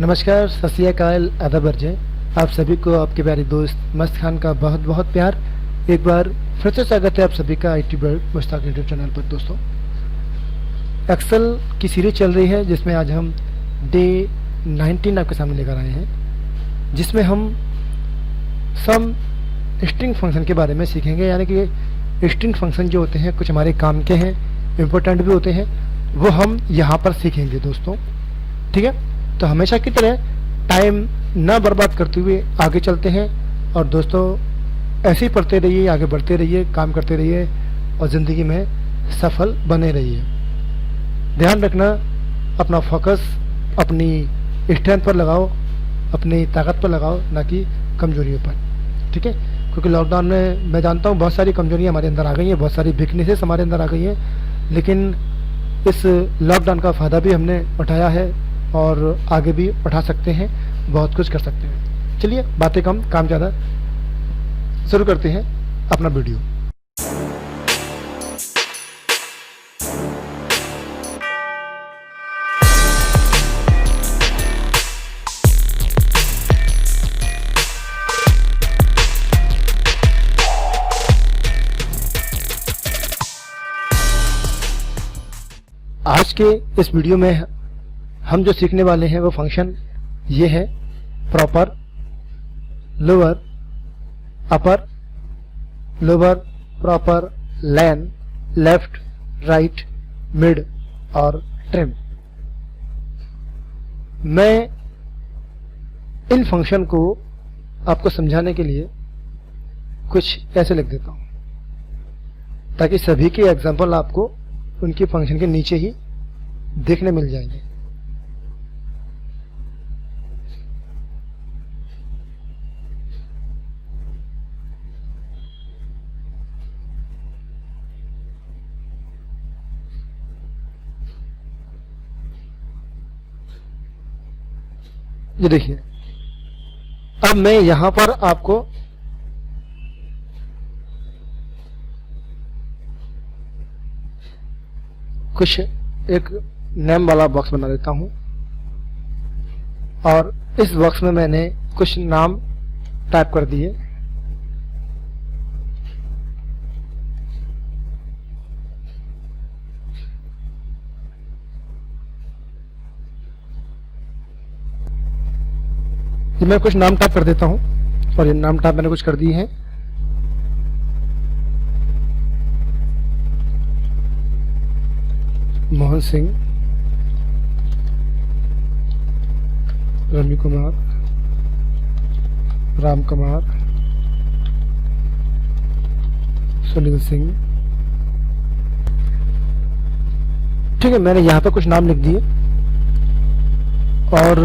नमस्कार, सत श्री अकाल, आदाब अर्जय। आप सभी को आपके प्यारे दोस्त मस्त खान का बहुत बहुत प्यार। एक बार फिर से स्वागत है आप सभी का IT bird Mushtaq YouTube channel पर। दोस्तों, एक्सेल की सीरीज चल रही है जिसमें आज हम डे 19 आपके सामने लेकर आए हैं, जिसमें हम सम स्ट्रिंग फंक्शन के बारे में सीखेंगे। यानी कि स्ट्रिंग फंक्शन जो होते हैं कुछ हमारे काम के हैं, इम्पोर्टेंट भी होते हैं, वो हम यहाँ पर सीखेंगे दोस्तों। ठीक है, तो हमेशा की तरह टाइम ना बर्बाद करते हुए आगे चलते हैं। और दोस्तों, ऐसे ही पढ़ते रहिए, आगे बढ़ते रहिए, काम करते रहिए और ज़िंदगी में सफल बने रहिए। ध्यान रखना, अपना फोकस अपनी स्ट्रेंथ पर लगाओ, अपनी ताकत पर लगाओ, ना कि कमजोरियों पर। ठीक है, क्योंकि लॉकडाउन में मैं जानता हूँ बहुत सारी कमजोरियाँ हमारे अंदर आ गई हैं, बहुत सारी वीकनेसेस हमारे अंदर आ गई हैं, लेकिन इस लॉकडाउन का फ़ायदा भी हमने उठाया है और आगे भी उठा सकते हैं, बहुत कुछ कर सकते हैं। चलिए, बातें कम काम ज़्यादा, शुरू करते हैं अपना वीडियो। आज के इस वीडियो में हम जो सीखने वाले हैं वो फंक्शन ये है: प्रॉपर, लोअर, अपर, लोअर, प्रॉपर, लेन, लेफ्ट, राइट, मिड और ट्रिम। मैं इन फंक्शन को आपको समझाने के लिए कुछ ऐसे लिख देता हूं ताकि सभी के एग्जांपल आपको उनके फंक्शन के नीचे ही देखने मिल जाएंगे। ये देखिए, अब मैं यहां पर आपको कुछ एक नेम वाला बॉक्स बना देता हूं और इस बॉक्स में मैंने कुछ नाम टाइप कर दिए। ये मैं कुछ नाम टाइप कर देता हूं और ये नाम टाइप मैंने कुछ कर दिए हैं। मोहन सिंह, रवि कुमार, राम कुमार, सुनील सिंह। ठीक है, मैंने यहां पर कुछ नाम लिख दिए और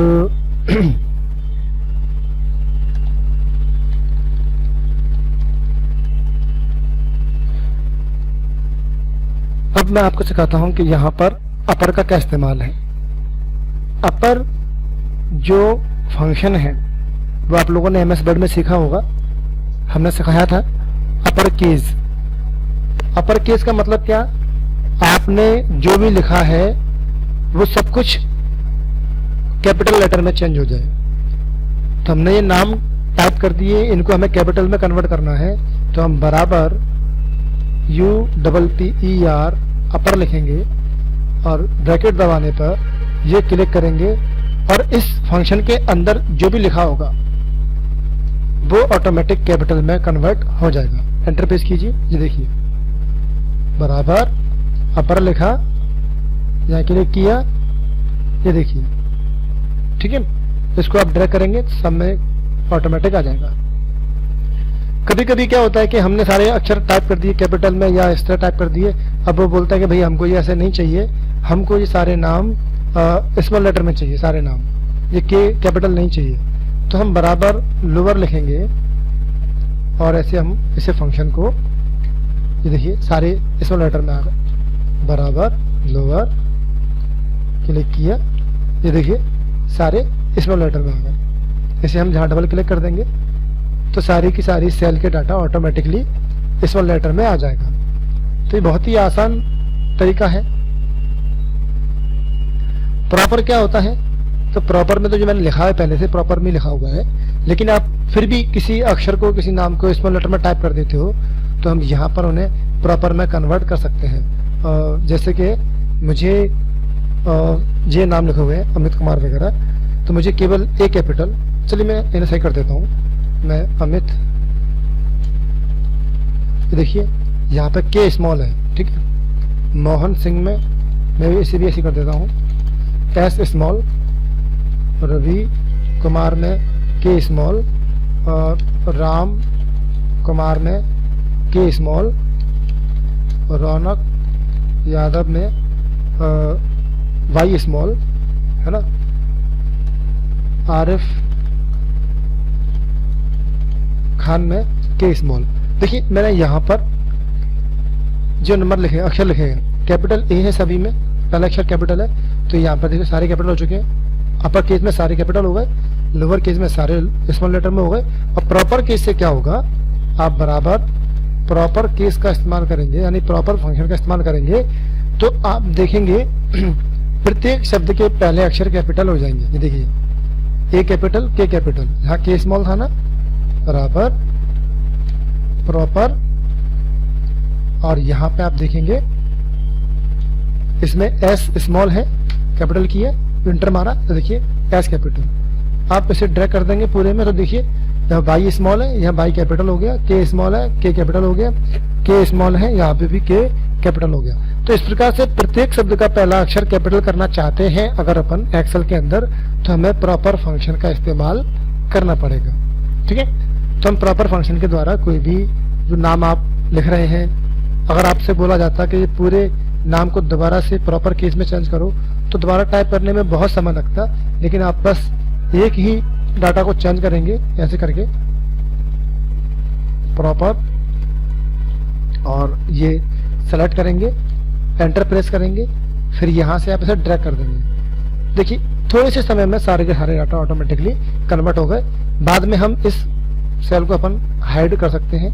अब मैं आपको सिखाता हूं कि यहां पर अपर का क्या इस्तेमाल है। अपर जो फंक्शन है वो आप लोगों ने MS वर्ड में सीखा होगा, हमने सिखाया था अपर केस। अपर केस का मतलब क्या? आपने जो भी लिखा है वो सब कुछ कैपिटल लेटर में चेंज हो जाए। तो हमने ये नाम टाइप कर दिए, इनको हमें कैपिटल में कन्वर्ट करना है, तो हम बराबर UPPER अपर लिखेंगे और ब्रैकेट दबाने पर ये क्लिक करेंगे और इस फंक्शन के अंदर जो भी लिखा होगा वो ऑटोमेटिक कैपिटल में कन्वर्ट हो जाएगा। एंटर प्रेस कीजिए। ये देखिए, बराबर अपर लिखा, यहाँ क्लिक किया, ये देखिए। ठीक है, इसको आप ड्रैग करेंगे सब में ऑटोमेटिक आ जाएगा। कभी कभी क्या होता है कि हमने सारे अक्षर टाइप कर दिए कैपिटल में या इस तरह टाइप कर दिए, अब वो बोलता है कि भाई हमको ये ऐसे नहीं चाहिए, हमको ये सारे नाम स्मॉल लेटर में चाहिए, सारे नाम ये कैपिटल नहीं चाहिए। तो हम बराबर लोअर लिखेंगे और ऐसे हम इसे फंक्शन को, ये देखिए सारे स्मॉल लेटर में आ गए। बराबर लोअर क्लिक किया, ये देखिए सारे स्मॉल लेटर में आ गए। इसे हम जहाँ डबल क्लिक कर देंगे तो सारी की सारी सेल के डाटा ऑटोमेटिकली स्मॉल लेटर में आ जाएगा। तो ये बहुत ही आसान तरीका है। प्रॉपर क्या होता है? तो प्रॉपर में तो जो मैंने लिखा है पहले से प्रॉपर में लिखा हुआ है, लेकिन आप फिर भी किसी अक्षर को किसी नाम को स्मॉल लेटर में टाइप कर देते हो तो हम यहाँ पर उन्हें प्रॉपर में कन्वर्ट कर सकते हैं। जैसे कि मुझे ये नाम लिखे हुए हैं अमित कुमार वगैरह, तो मुझे केवल ए कैपिटल, चलिए मैं इन्हें सही कर देता हूँ, मैं अमित, देखिए यहाँ पे के स्मॉल है, ठीक है। मोहन सिंह में मैं इसे भी ऐसे कर देता हूँ, एस स्मॉल। रवि कुमार में के स्मॉल, और राम कुमार में के स्मॉल, रौनक यादव में वाई स्मॉल, है ना। आरिफ खान में के स्मॉल। देखिए मैंने यहाँ पर जो नंबर लिखे हैं, अक्षर लिखे हैं, कैपिटल ए है सभी में, पहला अक्षर कैपिटल है, तो यहाँ पर देखिए सारे कैपिटल हो चुके हैं। अपर केस में सारे कैपिटल हो गए, लोअर केस में सारे स्मॉल लेटर में हो गए। और प्रॉपर केस से क्या होगा, आप बराबर प्रॉपर केस का इस्तेमाल करेंगे, यानी प्रॉपर फंक्शन का इस्तेमाल करेंगे, तो आप देखेंगे प्रत्येक शब्द के पहले अक्षर कैपिटल हो जाएंगे। ये देखिए ए कैपिटल के कैपिटल, यहाँ के स्मॉल था ना, बराबर प्रॉपर, और यहाँ पे आप देखेंगे इसमें एस स्मॉल है, कैपिटल की है, इंटर मारा तो देखिए एस कैपिटल। आप इसे ड्रैग कर देंगे पूरे में तो देखिए यहाँ बाई स्मॉल है, यहाँ बाई कैपिटल हो गया, के स्मॉल है के कैपिटल हो गया, के स्मॉल है यहाँ पे भी के कैपिटल हो गया। तो इस प्रकार से प्रत्येक शब्द का पहला अक्षर कैपिटल करना चाहते हैं अगर अपन एक्सेल के अंदर, तो हमें प्रॉपर फंक्शन का इस्तेमाल करना पड़ेगा, ठीक है। तो हम प्रॉपर फंक्शन के द्वारा कोई भी जो नाम आप लिख रहे हैं, अगर आपसे बोला जाता कि पूरे नाम को दोबारा से प्रॉपर केस में चेंज करो तो दोबारा टाइप करने में बहुत समय लगता, लेकिन आप बस एक ही डाटा को चेंज करेंगे ऐसे करके प्रॉपर, और ये सेलेक्ट करेंगे, एंटर प्रेस करेंगे, फिर यहाँ से आप इसे ड्रैग कर देंगे। देखिए थोड़े से समय में सारे के सारे डाटा ऑटोमेटिकली कन्वर्ट हो गए। बाद में हम इस सेल को अपन हाइड कर सकते हैं,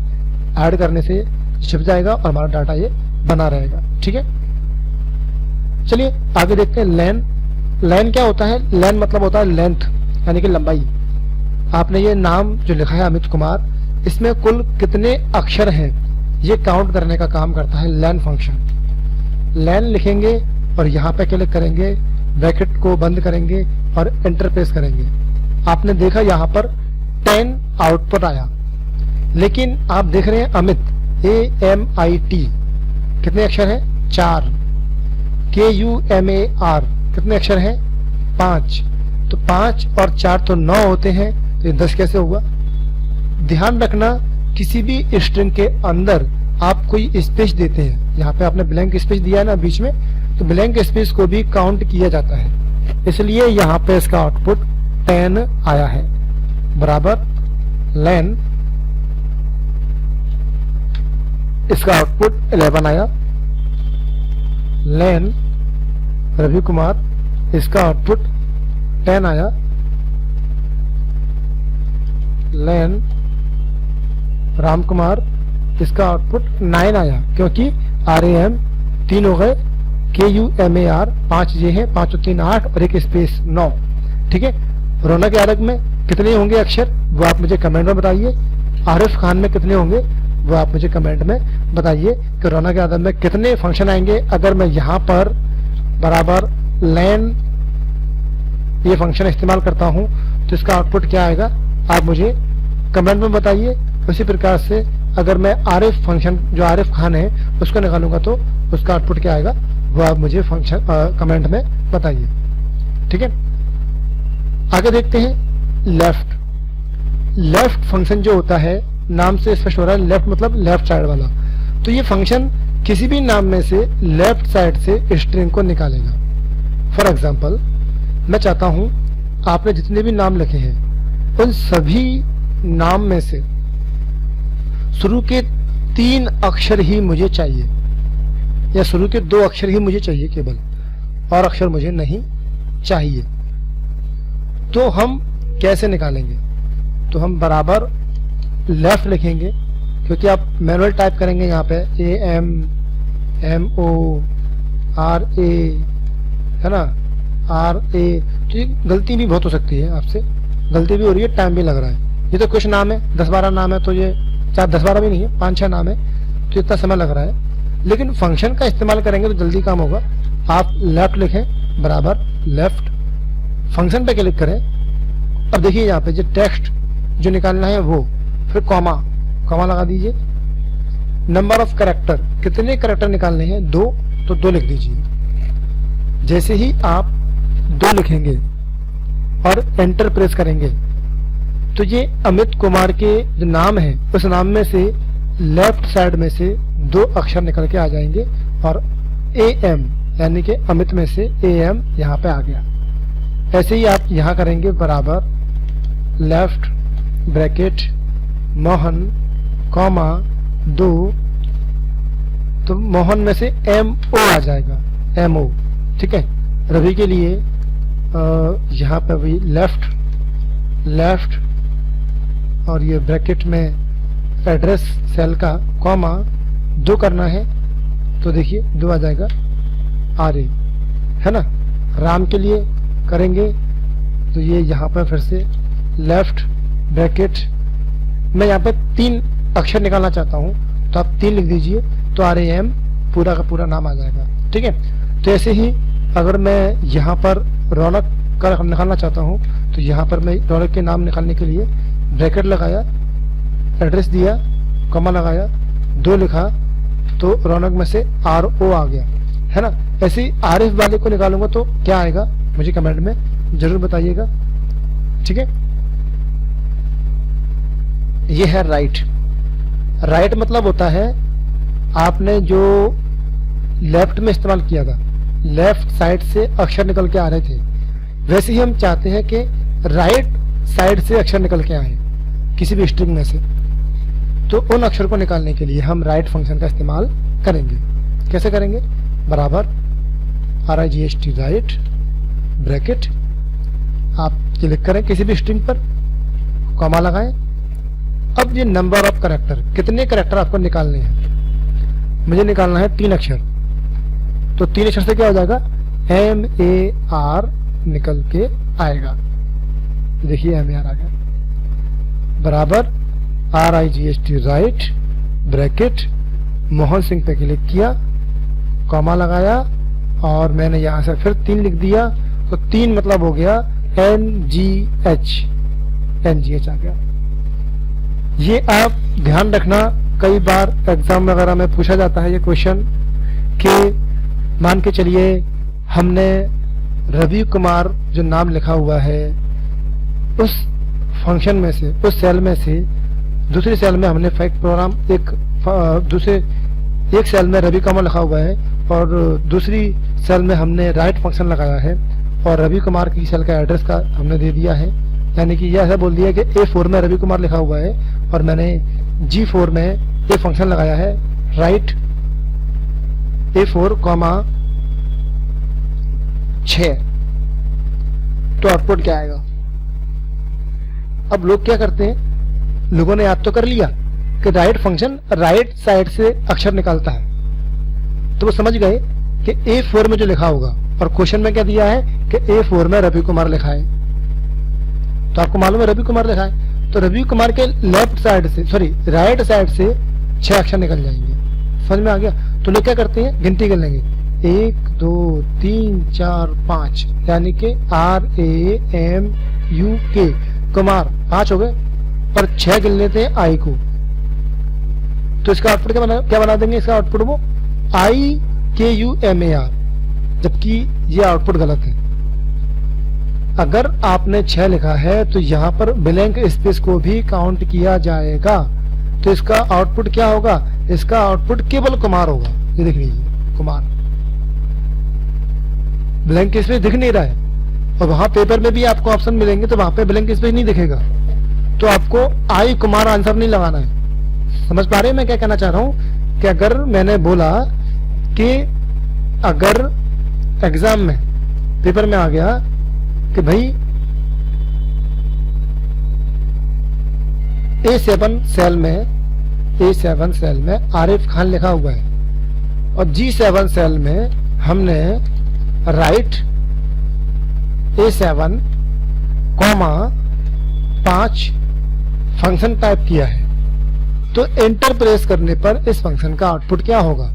ऐड करने से छिप जाएगा और हमारा डाटा ये बना रहेगा, ठीक है। चलिए आगे देखते हैं लैन। लैन क्या होता है, लैन मतलब होता है लेंथ, यानी कि लंबाई। आपने ये नाम जो लिखा है अमित कुमार, इसमें कुल कितने अक्षर हैं ये काउंट करने का काम करता है लैन फंक्शन। लैन लिखेंगे और यहाँ पे क्लिक करेंगे, ब्रैकेट को बंद करेंगे और एंटर प्रेस करेंगे। आपने देखा यहाँ पर 10 आउटपुट आया, लेकिन आप देख रहे हैं अमित AMIT कितने अक्षर हैं, 4। KUMAR कितने अक्षर हैं, 5। तो 5 और 4 तो 9 होते हैं, तो ये 10 कैसे हुआ। ध्यान रखना किसी भी स्ट्रिंग के अंदर आप कोई स्पेस देते हैं, यहाँ पे आपने ब्लैंक स्पेस दिया है ना बीच में, तो ब्लैंक स्पेस को भी काउंट किया जाता है, इसलिए यहाँ पे इसका आउटपुट 10 आया है। बराबर लैन, इसका आउटपुट 11 आया। लैन रवि कुमार, इसका आउटपुट 10 आया। लैन राम कुमार, इसका आउटपुट 9 आया, क्योंकि RAM 3 हो गए, KUMAR 5 ये है, 5 और 3 8 और एक स्पेस 9, ठीक है। रौनक यादव में कितने होंगे अक्षर वो आप मुझे कमेंट में बताइए। आरिफ खान में कितने होंगे वो आप मुझे कमेंट में बताइए कि रौनक यादव में कितने फंक्शन आएंगे अगर मैं यहाँ पर बराबर लैन ये फंक्शन इस्तेमाल करता हूँ, तो इसका आउटपुट क्या आएगा आप मुझे कमेंट में बताइए। उसी प्रकार से अगर मैं आरिफ फंक्शन जो आरिफ खान है उसको निकालूंगा तो उसका आउटपुट क्या आएगा वो आप मुझे फंक्शन कमेंट में बताइए, ठीक है। आगे देखते हैं लेफ्ट। लेफ्ट फंक्शन जो होता है, नाम से स्पष्ट हो रहा है, लेफ्ट मतलब लेफ्ट साइड वाला। तो ये फंक्शन किसी भी नाम में से लेफ्ट साइड से स्ट्रिंग को निकालेगा। फॉर एग्जाम्पल मैं चाहता हूं आपने जितने भी नाम लिखे हैं उन सभी नाम में से शुरू के 3 अक्षर ही मुझे चाहिए, या शुरू के 2 अक्षर ही मुझे चाहिए केवल, और अक्षर मुझे नहीं चाहिए। तो हम कैसे निकालेंगे, तो हम बराबर लेफ्ट लिखेंगे, क्योंकि आप मैनुअल टाइप करेंगे यहाँ पे AMMORA है ना, आर ए, तो ये गलती भी बहुत हो सकती है, आपसे गलती भी हो रही है, टाइम भी लग रहा है। ये तो कुछ नाम है, 10-12 नाम है, तो ये 10-12 भी नहीं है, 5-6 नाम है, तो इतना समय लग रहा है। लेकिन फंक्शन का इस्तेमाल करेंगे तो जल्दी काम होगा। आप लेफ्ट लिखें बराबर लेफ्ट, फंक्शन पे क्लिक करें। अब देखिए यहाँ पे जो टेक्स्ट जो निकालना है वो, फिर कॉमा लगा दीजिए। नंबर ऑफ कैरेक्टर, कितने कैरेक्टर निकालने हैं? 2, तो 2 लिख दीजिए। जैसे ही आप 2 लिखेंगे और एंटर प्रेस करेंगे तो ये अमित कुमार के जो नाम है उस नाम में से लेफ्ट साइड में से 2 अक्षर निकल के आ जाएंगे और AM यानी कि अमित में से AM यहाँ पे आ गया। ऐसे ही आप यहाँ करेंगे बराबर लेफ्ट ब्रैकेट मोहन कॉमा 2, तो मोहन में से MO आ जाएगा, MO। ठीक है। रवि के लिए यहाँ पे भी लेफ्ट और ये ब्रैकेट में एड्रेस सेल का कॉमा 2 करना है, तो देखिए 2 आ जाएगा RA, है ना। राम के लिए करेंगे तो ये यहाँ पर फिर से लेफ्ट ब्रैकेट, मैं यहाँ पे 3 अक्षर निकालना चाहता हूँ तो आप 3 लिख दीजिए, तो RAM पूरा का पूरा नाम आ जाएगा। ठीक है। तो ऐसे ही अगर मैं यहाँ पर रौनक का निकालना चाहता हूँ तो यहाँ पर मैं रौनक के नाम निकालने के लिए ब्रैकेट लगाया, एड्रेस दिया, कॉमा लगाया, 2 लिखा, तो रौनक में से RO आ गया, है ना। ऐसे ही आरिफ वाले को निकालूंगा तो क्या आएगा मुझे कमेंट में जरूर बताइएगा। ठीक है। ये है राइट मतलब होता है आपने जो लेफ्ट में इस्तेमाल किया था, लेफ्ट साइड से अक्षर निकल के आ रहे थे, वैसे ही हम चाहते हैं कि राइट साइड से अक्षर निकल के आए किसी भी स्ट्रिंग में से, तो उन अक्षर को निकालने के लिए हम राइट फंक्शन का इस्तेमाल करेंगे। कैसे करेंगे? बराबर RIGHT राइट ब्रैकेट, आप क्लिक करें किसी भी स्ट्रिंग पर, कॉमा लगाएं। अब ये नंबर ऑफ कैरेक्टर, कितने कैरेक्टर आपको निकालने हैं? मुझे निकालना है 3 अक्षर, तो 3 अक्षर से क्या हो जाएगा? MAR निकल के आएगा। देखिए MAR आ गया, बराबर RIGHT right bracket, Mohan Singh पे क्लिक किया, कॉमा लगाया और मैंने यहां से फिर 3 लिख दिया, तो 3 मतलब हो गया NGH आ गया। ये आप ध्यान रखना, कई बार एग्जाम वगैरह में पूछा जाता है ये क्वेश्चन कि मान के चलिए हमने रवि कुमार जो नाम लिखा हुआ है उस फंक्शन में से, उस सेल में से दूसरी सेल में हमने फैक्ट प्रोग्राम एक सेल में रवि कुमार लिखा हुआ है और दूसरी सेल में हमने राइट फंक्शन लगाया है और रवि कुमार की सेल का एड्रेस का हमने दे दिया है, यानी कि यह ऐसा बोल दिया कि A4 में रवि कुमार लिखा हुआ है और मैंने G4 में एक फंक्शन लगाया है राइट A4 कॉमा 6, तो आउटपुट क्या आएगा? अब लोग क्या करते हैं, लोगों ने याद तो कर लिया कि राइट फंक्शन राइट साइड से अक्षर निकालता है, तो वो समझ गए कि A4 में जो लिखा होगा, और क्वेश्चन में क्या दिया है कि A4 में रवि कुमार लिखा है, तो आपको मालूम है रवि कुमार लिखा है, तो रवि कुमार के लेफ्ट साइड से, सॉरी राइट साइड से 6 अक्षर निकल जाएंगे। समझ में आ गया? तो लोग क्या करते हैं, गिनती कर लेंगे 1 2 3 4 5, यानी कि RAMUK कुमार 5 हो गए, पर 6 गिन लेते हैं I को, तो इसका आउटपुट क्या बना देंगे? इसका आउटपुट वो IKUMAR, जबकि ये आउटपुट गलत है। अगर आपने 6 लिखा है तो यहाँ पर ब्लैंक स्पेस को भी काउंट किया जाएगा, तो इसका आउटपुट क्या होगा? इसका आउटपुट केवल कुमार होगा। ये देख लीजिए कुमार, ब्लैंक स्पेस दिख नहीं रहा है, और वहां पेपर में भी आपको ऑप्शन मिलेंगे तो वहां पे ब्लैंक स्पेस नहीं दिखेगा, तो आपको I कुमार आंसर नहीं लगाना है। समझ पा रहे हैं मैं क्या कहना चाह रहा हूं? कि अगर मैंने बोला कि अगर एग्जाम में पेपर में आ गया कि भाई A7 सेल में आरिफ खान लिखा हुआ है और G7 सेल में हमने right A7 comma 5 function type किया है, तो एंटर प्रेस करने पर इस फंक्शन का आउटपुट क्या होगा,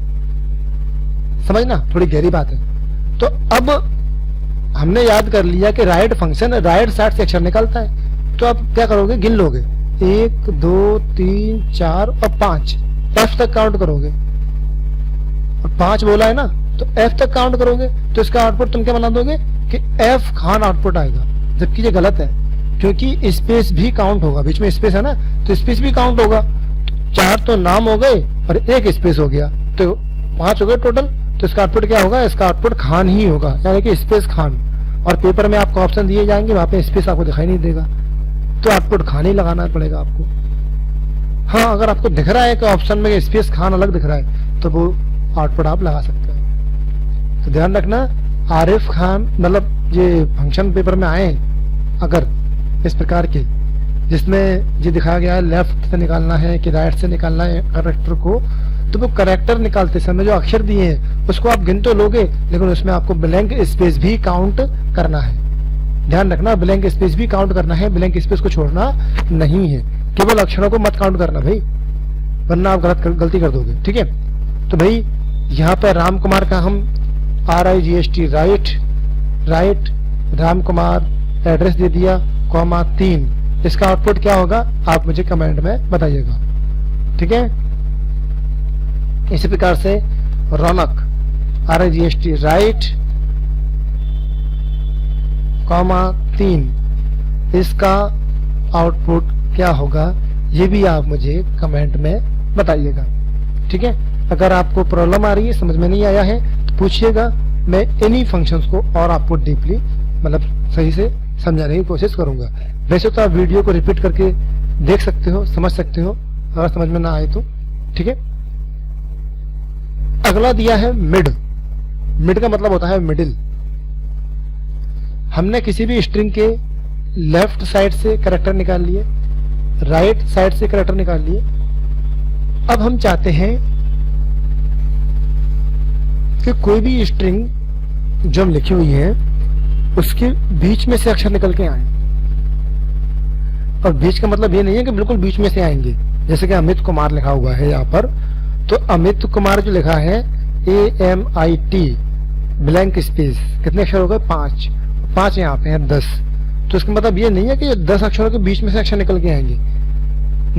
समझना, थोड़ी गहरी बात है। तो अब हमने याद कर लिया कि राइट फंक्शन राइट साइड से अक्षर निकालता है, तो अब क्या करोगे, गिन लोगे 1 2 3 4 और 5, F तक काउंट करोगे, और 5 बोला है ना, तो F तक काउंट करोगे, तो इसका आउटपुट तुम क्या बना दोगे कि F खान आउटपुट आएगा, जबकि ये गलत है, क्योंकि स्पेस भी काउंट होगा, बीच में स्पेस है ना, तो स्पेस भी काउंट होगा। 4 तो नाम हो गए और 1 स्पेस हो गया, तो 5 हो गए टोटल, तो इसका आउटपुट क्या होगा, इसका आउटपुट खान ही होगा, यानी कि स्पेस खान। और पेपर में आपको ऑप्शन दिए जाएंगे, वहां पे स्पेस आपको दिखाई नहीं देगा, तो आउटपुट खान ही लगाना पड़ेगा आपको। हाँ, अगर आपको दिख रहा है कि ऑप्शन में स्पेस खान अलग दिख रहा है, तो वो आउटपुट आप लगा सकते हैं। तो ध्यान रखना, आरिफ खान मतलब ये फंक्शन पेपर में आए अगर इस प्रकार के, जिसमें ये दिखाया गया है लेफ्ट से निकालना है कि राइट से निकालना है करेक्टर को, तो वो करेक्टर निकालते समय जो अक्षर दिए हैं उसको आप गिन तो लोगे, लेकिन उसमें आपको ब्लैंक स्पेस भी काउंट करना है। ध्यान रखना, ब्लैंक स्पेस भी काउंट करना है, ब्लैंक स्पेस को छोड़ना नहीं है, केवल अक्षरों को मत काउंट करना भाई, वरना आप गलती कर दोगे। ठीक है, तो भाई यहाँ पर राम कुमार का हम RIGHT right Ram Kumar address दे दिया, कॉमा 3, इसका आउटपुट क्या होगा आप मुझे कमेंट में बताइएगा। ठीक है, इसी प्रकार से रौनक RIGHT राइट कॉमा 3, इसका आउटपुट क्या होगा ये भी आप मुझे कमेंट में बताइएगा। ठीक है, अगर आपको प्रॉब्लम आ रही है, समझ में नहीं आया है, तो पूछिएगा, मैं इन्हीं फंक्शंस को और आपको डीपली मतलब सही से समझाने की कोशिश करूंगा। वैसे तो आप वीडियो को रिपीट करके देख सकते हो, समझ सकते हो, अगर समझ में ना आए तो। ठीक है, अगला दिया है मिड। मिड का मतलब होता है मिडिल। हमने किसी भी स्ट्रिंग के लेफ्ट साइड से कैरेक्टर निकाल लिए, राइट साइड से कैरेक्टर निकाल लिए। अब हम चाहते हैं कि कोई भी स्ट्रिंग जो हम लिखी हुई है उसके बीच में से अक्षर निकल के आए, और बीच का मतलब ये नहीं है कि बिल्कुल बीच में से आएंगे। जैसे कि अमित कुमार लिखा हुआ है यहाँ पर, तो अमित कुमार जो लिखा है AMIT ब्लैंक स्पेस, कितने अक्षर हो गए 5 यहाँ पे हैं 10, तो इसका मतलब ये नहीं है कि 10 अक्षरों के बीच में से अक्षर निकल के आएंगे,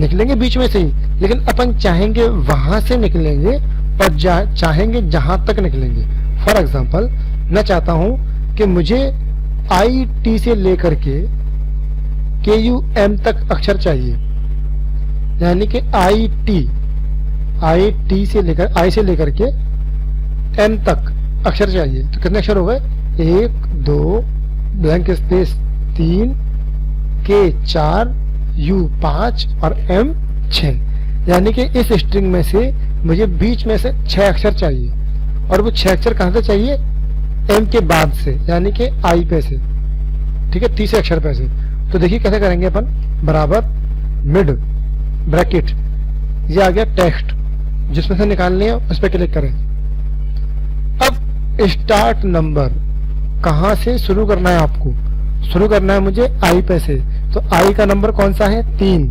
निकलेंगे बीच में से ही, लेकिन अपन चाहेंगे वहां से निकलेंगे और चाहेंगे जहां तक निकलेंगे। फॉर एग्जाम्पल, मैं चाहता हूं कि मुझे IT से लेकर के KUM तक अक्षर चाहिए, यानी कि IT से लेकर के M तक अक्षर चाहिए। तो कितने अक्षर हो गए 1 2 ब्लैंक स्पेस 3 K 4 U 5 और M 6, यानी कि इस स्ट्रिंग में से मुझे बीच में से 6 अक्षर चाहिए, और वो 6 अक्षर कहां से चाहिए, M के बाद से, यानी कि I पे से। ठीक है, तीसरे अक्षर पे से। तो देखिए कैसे करेंगे अपन, बराबर मिड ब्रैकेट, ये आ गया टेक्स्ट, जिसमें से निकालनी है उस पर क्लिक करें। अब स्टार्ट नंबर कहां से शुरू करना है, आपको शुरू करना है मुझे I पे से, तो I का नंबर कौन सा है 3,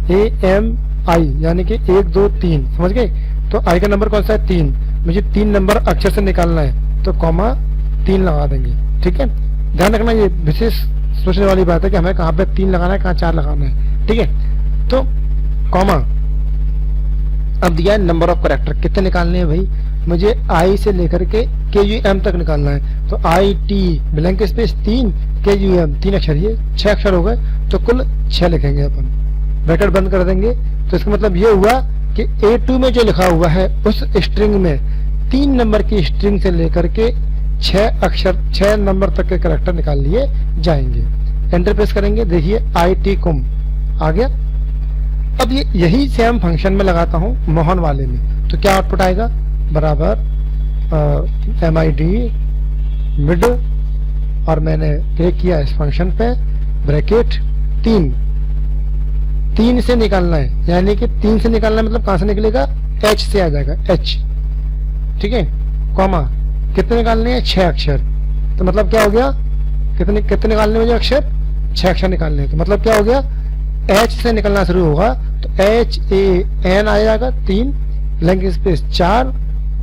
AMI, यानी कि 1 2 3, समझ गए। तो I का नंबर कौन सा है 3, मुझे 3 नंबर अक्षर से निकालना है, तो कॉमा 3 लगा देंगे। ठीक है, ध्यान रखना, ये विशेष सोचने वाली बात है कि हमें कहाँ पे 3 लगाना है, कहाँ 4 लगाना है। ठीक है, तो कॉमा, अब दिया है नंबर ऑफ कैरेक्टर, कितने निकालने हैं भाई, मुझे I से लेकर के KUM तक निकालना है, तो IT ब्लैंक स्पेस 3 KUM 3 अक्षर, ये 6 अक्षर हो गए, तो कुल 6 लिखेंगे अपन, ब्रैकेट बंद कर देंगे। तो इसका मतलब ये हुआ कि A2 में जो लिखा हुआ है उस स्ट्रिंग में 3 नंबर की स्ट्रिंग से लेकर के 6 नंबर तक के कैरेक्टर निकाल लिए जाएंगे। एंटर प्रेस करेंगे, देखिए IT कुम आ गया। अब ये यही सेम फंक्शन में लगाता हूं मोहन वाले में, तो क्या आउटपुट आएगा, बराबर MID मिड, और मैंने क्लिक किया इस फंक्शन पे, ब्रैकेट 3 से निकालना है, यानी कि 3 से निकालना है, मतलब कहां से निकलेगा, H से आ जाएगा H। ठीक है, कॉमा, कितने निकालने हैं 6 अक्षर, तो मतलब क्या हो गया कितने कितने निकालने मुझे अक्षर, 6 अक्षर निकालने हैं। तो मतलब क्या हो गया, एच से निकलना शुरू होगा तो HAN आ जाएगा 3, लेंगे स्पेस 4,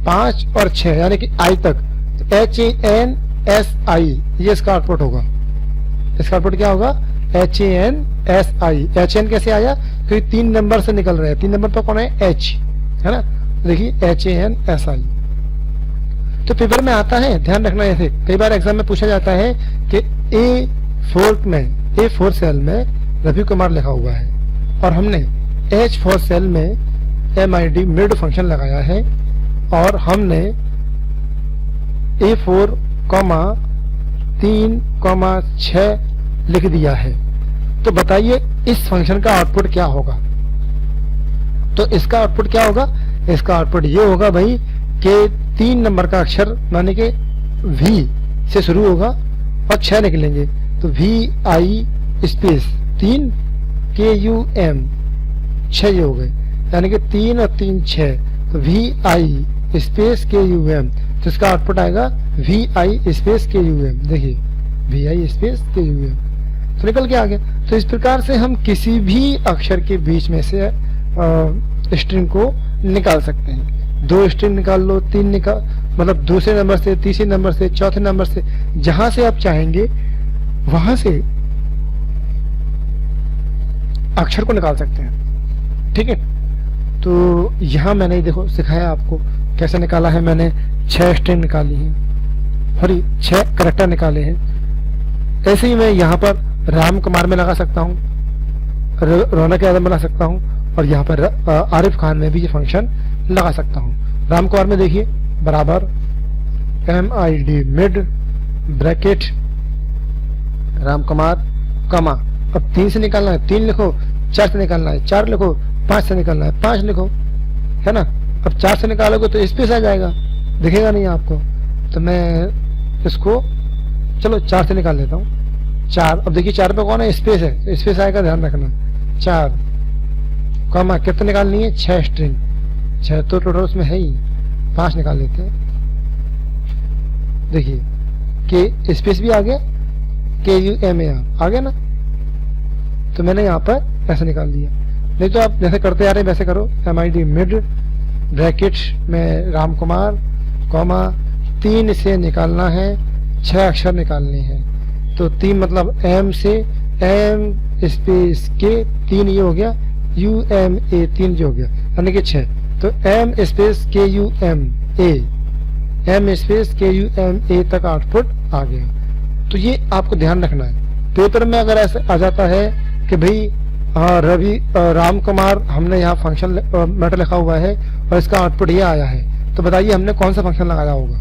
5 और 6 यानी कि आई तक। तो HANSI ये इसका आउटपुट होगा। इसका आउटपुट क्या होगा, HANSI। HAN कैसे आया, क्योंकि 3 नंबर से निकल रहे हैं। 3 नंबर पर कौन है, H है ना। देखिए HANSI। तो पेपर में आता है, ध्यान रखना। ऐसे कई बार एग्जाम में पूछा जाता है कि A4 सेल में रवि कुमार लिखा हुआ है और हमने H4 सेल में MID मिड फंक्शन लगाया है और हमने A4, 3, 6 लिख दिया है। तो बताइए इस फंक्शन का आउटपुट क्या होगा। तो इसका आउटपुट क्या होगा, इसका आउटपुट ये होगा भाई कि 3 नंबर का अक्षर माने कि V से शुरू होगा और 6 निकलेंगे। तो VI स्पेस 3 KUM 6 ये हो गए, यानी कि 3 और 3 6। तो VI स्पेस KUM, तो इसका आउटपुट आएगा VI स्पेस KUM। देखिए VI स्पेस KUM तो निकल के आ गया। तो इस प्रकार से हम किसी भी अक्षर के बीच में से स्ट्रिंग को निकाल सकते हैं। 2 स्ट्रिंग निकाल लो, 3 निकाल, मतलब दूसरे नंबर से, तीसरे नंबर से, चौथे नंबर से, जहां से आप चाहेंगे वहां से अक्षर को निकाल सकते हैं। ठीक है, तो यहां मैंने देखो सिखाया आपको कैसे निकाला है। मैंने 6 स्ट्रिंग निकाली है, सॉरी 6 कैरेक्टर निकाले हैं। ऐसे ही मैं यहाँ पर राम कुमार में लगा सकता हूँ, रौनक यादव में लगा सकता हूँ और यहाँ पर आरिफ खान में भी ये फंक्शन लगा सकता हूँ। राम कुमार में देखिए बराबर MID mid bracket Ram Kumar कमा, अब 3 से निकालना है 3 लिखो, 4 से निकालना है 4 लिखो, 5 से निकालना है 5 लिखो, है ना। अब 4 से निकालोगे तो स्पेस आ जाएगा, दिखेगा नहीं आपको। तो मैं इसको चलो 4 से निकाल लेता हूँ। 4, अब देखिए 4 पे कौन है, स्पेस है, तो स्पेस आएगा, ध्यान रखना। 4 कॉमा कितने निकालनी है, 6 स्ट्रिंग, 6 तो टोटल उसमें है ही, 5 निकाल लेते हैं। देखिए के स्पेस भी आ गया, KUMAR आ गया ना। तो मैंने यहाँ पर ऐसे निकाल दिया। नहीं तो आप जैसे करते आ रहे हैं वैसे करो। MID मिड ब्रैकेट में राम कुमार कॉमा 3 से निकालना है, 6 अक्षर निकालने हैं। तो 3 मतलब M से M स्पेस के 3 ये हो गया, UMA 3 जो हो गया, यानी कि 6। तो M space KUMA, M space KUMA तक आउटपुट आ गया। तो ये आपको ध्यान रखना है। पेपर में अगर ऐसे आ जाता है कि भाई रवि राम कुमार हमने यहाँ फंक्शन मैटर लिखा हुआ है और इसका आउटपुट ये आया है, तो बताइए हमने कौन सा फंक्शन लगाया होगा।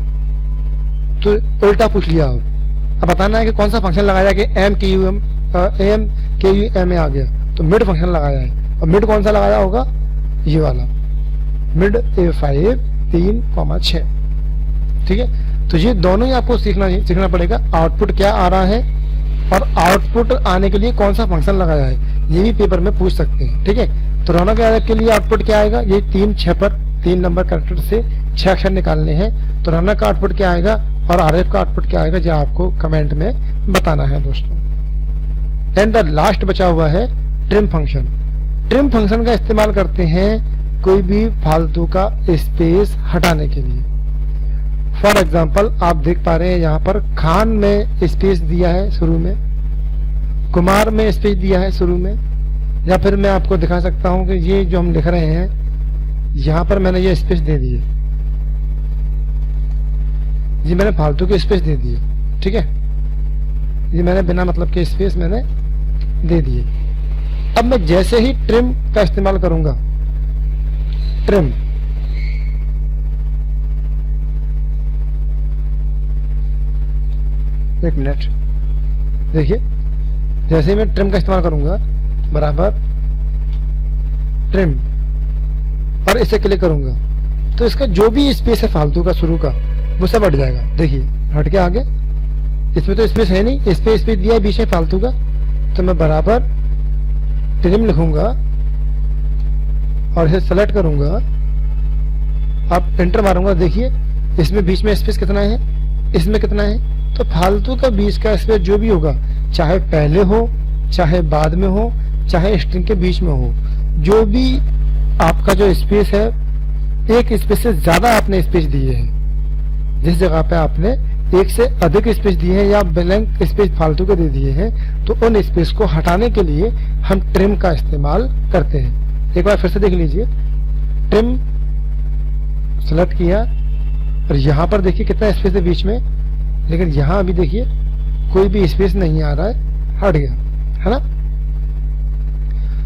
तो उल्टा पूछ लिया। अब बताना है कि कौन सा फंक्शन लगाया कि M KUMA आ गया, तो मिड फंक्शन लगाया है। और मिड कौन सा लगाया होगा, ये वाला मिड A5 3, 6। ठीक है, तो ये दोनों ही आपको सीखना पड़ेगा। आउटपुट क्या आ रहा है और आउटपुट आने के लिए कौन सा फंक्शन लगाया है, ये भी पेपर में पूछ सकते हैं। ठीक है, तो रौनक यादव के लिए आउटपुट क्या आएगा, ये 3 6 पर 3 नंबर कैरेक्टर से 6 अक्षर निकालने हैं। तो रौनक का आउटपुट क्या आएगा और आरिफ का आउटपुट क्या आएगा, जो आपको कमेंट में बताना है दोस्तों। एंड द लास्ट बचा हुआ है ट्रिम फंक्शन। ट्रिम फंक्शन का इस्तेमाल करते हैं कोई भी फालतू का स्पेस हटाने के लिए। फॉर एग्जाम्पल आप देख पा रहे हैं यहाँ पर खान में स्पेस दिया है शुरू में, कुमार में स्पेस दिया है शुरू में, या फिर मैं आपको दिखा सकता हूँ कि ये जो हम लिख रहे हैं यहाँ पर मैंने ये स्पेस दे दी है, ये मैंने फालतू की स्पेस दे दी है। ठीक है, ये मैंने बिना मतलब के स्पेस मैंने दे दिए। अब मैं जैसे ही ट्रिम का इस्तेमाल करूंगा, ट्रिम एक मिनट, देखिए जैसे ही मैं ट्रिम का इस्तेमाल करूंगा बराबर ट्रिम और इसे क्लिक करूंगा तो इसका जो भी स्पेस है फालतू का शुरू का वो सब हट जाएगा। देखिए हट के आ गया, इसमें तो स्पेस है नहीं, स्पेस दिया है बीच में फालतू का। तो मैं बराबर ट्रिम लिखूंगा और इसे सेलेक्ट करूंगा, अब एंटर मारूंगा। देखिए इसमें बीच में स्पेस कितना है, इसमें कितना है, तो फालतू का बीच का स्पेस जो भी होगा, चाहे पहले हो, चाहे बाद में हो, चाहे स्ट्रिंग के बीच में हो, जो भी आपका जो स्पेस है, एक स्पेस से ज्यादा आपने स्पेस दिए हैं, जिस जगह पे आपने एक से अधिक स्पेस दिए हैं या ब्लैंक स्पेस फालतू के दे दिए हैं, तो उन स्पेस को हटाने के लिए हम ट्रिम का इस्तेमाल करते हैं। एक बार फिर से देख लीजिए, ट्रिम सेलेक्ट किया और यहाँ पर देखिए कितना स्पेस है बीच में, लेकिन यहाँ अभी देखिए कोई भी स्पेस नहीं आ रहा है, हट गया, है ना।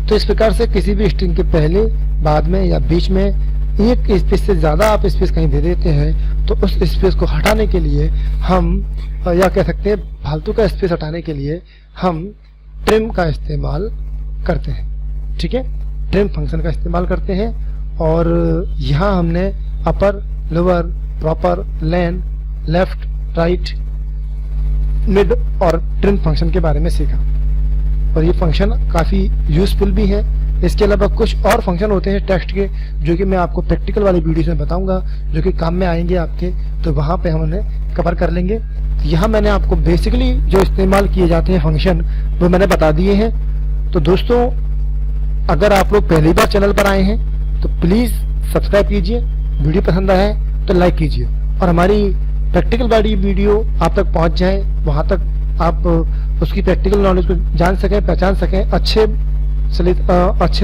तो इस प्रकार से किसी भी स्ट्रिंग के पहले, बाद में या बीच में एक स्पेस से ज्यादा आप स्पेस कहीं दे देते हैं, तो उस स्पेस को हटाने के लिए हम, या कह सकते हैं फालतू का स्पेस हटाने के लिए हम ट्रिम का इस्तेमाल करते हैं। ठीक है, ट्रिम फंक्शन का इस्तेमाल करते हैं। और यहाँ हमने अपर, लोअर, प्रॉपर, लेन, लेफ्ट, राइट, मिड और ट्रिम फंक्शन के बारे में सीखा, और ये फंक्शन काफी यूजफुल भी है। इसके अलावा कुछ और फंक्शन होते हैं टेक्स्ट के, जो कि मैं आपको प्रैक्टिकल वाली वीडियोस में बताऊंगा, जो कि काम में आएंगे आपके, तो वहां पे हम उन्हें कवर कर लेंगे। यहाँ मैंने आपको बेसिकली जो इस्तेमाल किए जाते हैं फंक्शन, वो मैंने बता दिए हैं। तो दोस्तों, अगर आप लोग पहली बार चैनल पर आए हैं तो प्लीज सब्सक्राइब कीजिए, वीडियो पसंद आए तो लाइक कीजिए, और हमारी प्रैक्टिकल वाली वीडियो आप तक पहुंच जाए, वहां तक आप उसकी प्रैक्टिकल नॉलेज को जान सकें, पहचान सकें, अच्छे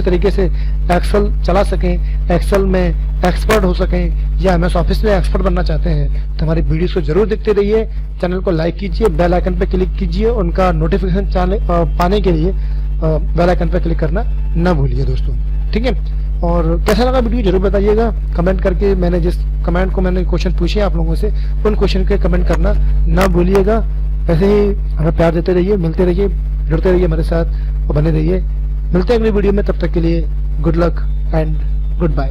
तरीके से एक्सेल चला सकें, एक्सेल में एक्सपर्ट हो सकें, या एमएस ऑफिस में एक्सपर्ट बनना चाहते हैं, तो हमारी वीडियोस को जरूर देखते रहिए। चैनल को लाइक कीजिए, बेल आइकन पर क्लिक कीजिए, उनका नोटिफिकेशन पाने के लिए बेल आइकन पर क्लिक करना ना भूलिए दोस्तों। ठीक है, और कैसा लगा वीडियो जरूर बताइएगा कमेंट करके। मैंने जिस कमेंट को मैंने क्वेश्चन पूछे आप लोगों से, उन क्वेश्चन के कमेंट करना ना भूलिएगा। ऐसे ही हमें प्यार देते रहिए, मिलते रहिए, जुड़ते रहिए हमारे साथ और बने रहिए। मिलते हैं अगली वीडियो में, तब तक के लिए good luck and good bye.